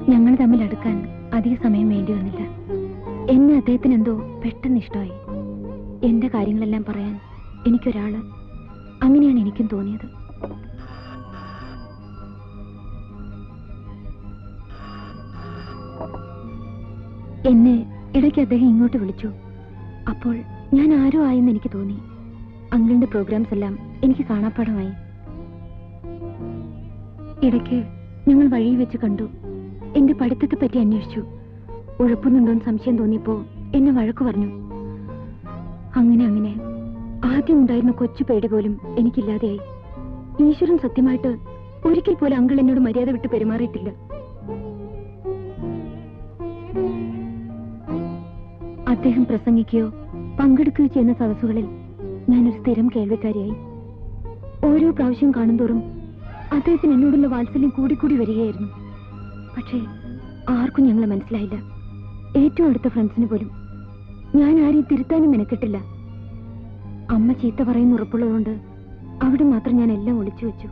ഞങ്ങൾ തമ്മിൽ അടുക്കാൻ അധിക സമയം വേണ്ടി വന്നില്ല. എന്നെ അദ്ദേഹത്തിന് എന്തോ പെട്ടെന്ന് ഇഷ്ടമായി. എന്റെ കാര്യങ്ങളെല്ലാം പറയാൻ എനിക്കൊരാള്, അങ്ങനെയാണ് എനിക്കും തോന്നിയത്. എന്നെ ഇടയ്ക്ക് അദ്ദേഹം ഇങ്ങോട്ട് വിളിച്ചു. അപ്പോൾ ഞാൻ ആരോ ആയെന്ന് എനിക്ക് തോന്നി. അങ്കിളിന്റെ പ്രോഗ്രാംസ് എല്ലാം എനിക്ക് കാണാപ്പാടമായി. ഇടയ്ക്ക് ഞങ്ങൾ വഴിയിൽ വെച്ച് കണ്ടു. എന്റെ പഠിത്തത്തെ പറ്റി അന്വേഷിച്ചു. ഉഴപ്പുന്നുണ്ടോന്ന് സംശയം തോന്നിയപ്പോ എന്നെ വഴക്കു പറഞ്ഞു. അങ്ങനെ ആദ്യം ഉണ്ടായിരുന്ന കൊച്ചു പേടി പോലും എനിക്കില്ലാതെയായി. ഈശ്വരൻ സത്യമായിട്ട് ഒരിക്കൽ പോലും അങ്കിൾ എന്നോട് മര്യാദ വിട്ട് പെരുമാറിയിട്ടില്ല. അദ്ദേഹം പ്രസംഗിക്കുകയോ പങ്കെടുക്കുകയോ ചെയ്യുന്ന സദസ്സുകളിൽ ഞാനൊരു സ്ഥിരം കേൾവിക്കാരിയായി. ഓരോ പ്രാവശ്യം കാണുന്തോറും അദ്ദേഹത്തിന് എന്നോടുള്ള വാത്സല്യം കൂടിക്കൂടി വരികയായിരുന്നു. പക്ഷേ ആർക്കും ഞങ്ങളെ മനസ്സിലായില്ല. ഏറ്റവും അടുത്ത ഫ്രണ്ട്സിന് പോലും. ഞാൻ ആരെയും തിരുത്താനും മെനക്കെട്ടില്ല. അമ്മ ചീത്ത പറയുന്ന ഉറപ്പുള്ളതുകൊണ്ട് അവിടെ മാത്രം ഞാൻ എല്ലാം ഒളിച്ചു വെച്ചു.